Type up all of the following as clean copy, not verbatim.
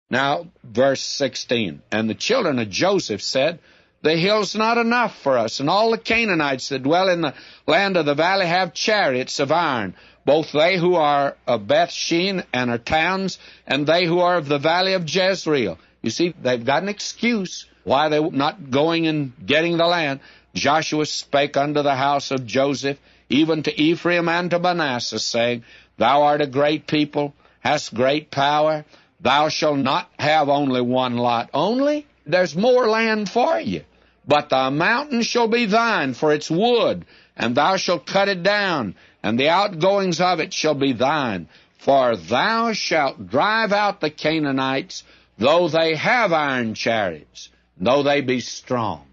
Now, verse 16, and the children of Joseph said, the hill's not enough for us, and all the Canaanites that dwell in the land of the valley have chariots of iron, both they who are of Bethshean and her towns, and they who are of the valley of Jezreel. You see, they've got an excuse why they're not going and getting the land. Joshua spake unto the house of Joseph, even to Ephraim and to Manasseh, saying, Thou art a great people, hast great power. Thou shalt not have only one lot only. There's more land for you. But the mountain shall be thine for its wood, and thou shalt cut it down, and the outgoings of it shall be thine. For thou shalt drive out the Canaanites, though they have iron chariots, though they be strong.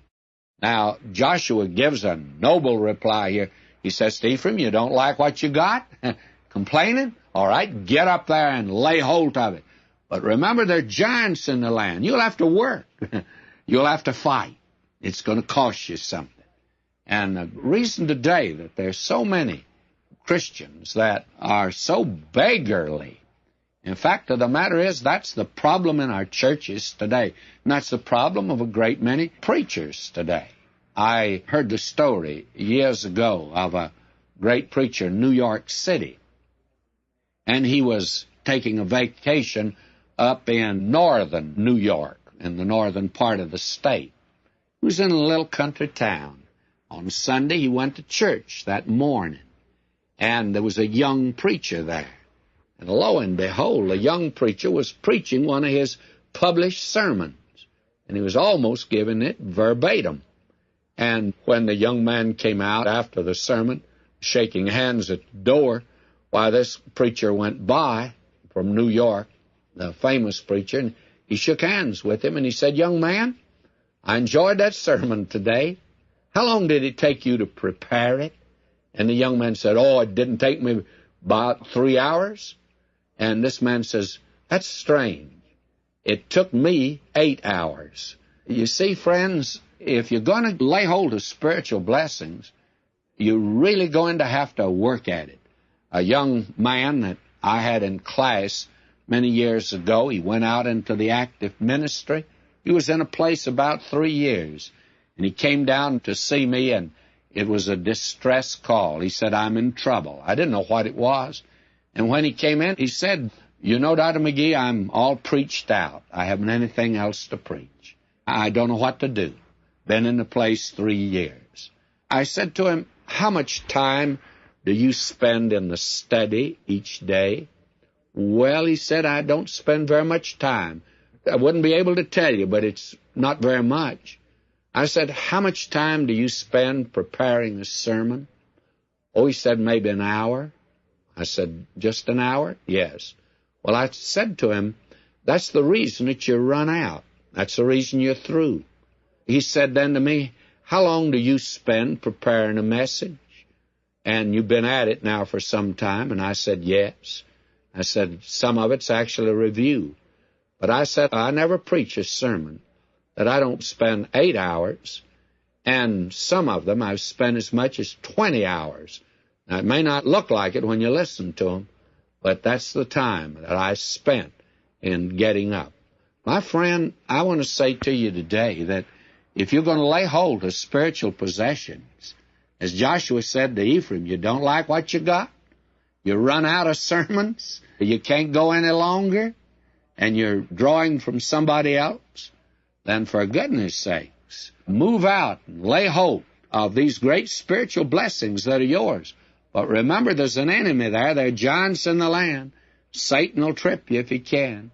Now, Joshua gives a noble reply here. He says to Ephraim, you don't like what you got? Complaining? All right, get up there and lay hold of it. But remember, there are giants in the land. You'll have to work. You'll have to fight. It's going to cost you something. And the reason today that there's so many Christians that are so beggarly, in fact, the matter is that's the problem in our churches today. And that's the problem of a great many preachers today. I heard the story years ago of a great preacher in New York City. And he was taking a vacation up in northern New York, in the northern part of the state. He was in a little country town. On Sunday, he went to church that morning, and there was a young preacher there. And lo and behold, the young preacher was preaching one of his published sermons, and he was almost giving it verbatim. And when the young man came out after the sermon, shaking hands at the door, why, this preacher went by from New York, the famous preacher, and he shook hands with him, and he said, Young man, I enjoyed that sermon today. How long did it take you to prepare it? And the young man said, Oh, it didn't take me about 3 hours. And this man says, That's strange. It took me 8 hours. You see, friends, if you're going to lay hold of spiritual blessings, you're really going to have to work at it. A young man that I had in class many years ago, he went out into the active ministry. He was in a place about 3 years, and he came down to see me, and it was a distress call. He said, I'm in trouble. I didn't know what it was. And when he came in, he said, You know, Dr. McGee, I'm all preached out. I haven't anything else to preach. I don't know what to do. Been in the place 3 years. I said to him, How much time do you spend in the study each day? Well, he said, I don't spend very much time. I wouldn't be able to tell you, but it's not very much. I said, How much time do you spend preparing a sermon? Oh, he said, maybe an hour. I said, Just an hour? Yes. Well, I said to him, That's the reason that you run out. That's the reason you're through. He said then to me, How long do you spend preparing a message? And you've been at it now for some time. And I said, Yes. I said, Some of it's actually a review. But I said, I never preach a sermon that I don't spend 8 hours, and some of them I've spent as much as 20 hours. Now, it may not look like it when you listen to them, but that's the time that I spent in getting up. My friend, I want to say to you today that if you're going to lay hold of spiritual possessions, as Joshua said to Ephraim, you don't like what you got, you run out of sermons, you can't go any longer, and you're drawing from somebody else, then for goodness sakes, move out and lay hold of these great spiritual blessings that are yours. But remember, there's an enemy there. There are giants in the land. Satan will trip you if he can.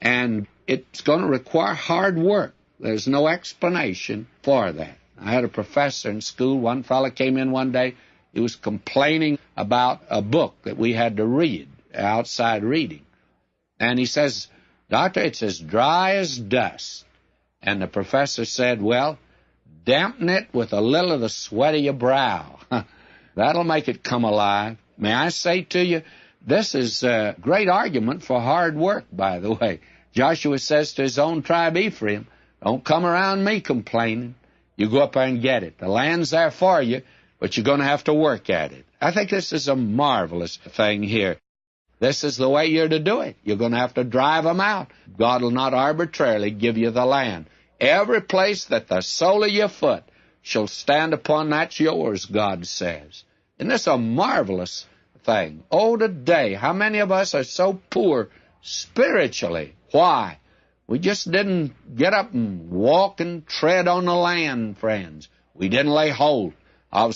And it's going to require hard work. There's no explanation for that. I had a professor in school. One fellow came in one day. He was complaining about a book that we had to read, outside reading. And he says, Doctor, it's as dry as dust. And the professor said, Well, dampen it with a little of the sweat of your brow. That'll make it come alive. May I say to you, this is a great argument for hard work, by the way. Joshua says to his own tribe, Ephraim, Don't come around me complaining. You go up there and get it. The land's there for you, but you're going to have to work at it. I think this is a marvelous thing here. This is the way you're to do it. You're going to have to drive them out. God will not arbitrarily give you the land. Every place that the sole of your foot shall stand upon, that's yours, God says. Isn't this a marvelous thing? Oh, today, how many of us are so poor spiritually? Why? We just didn't get up and walk and tread on the land, friends. We didn't lay hold of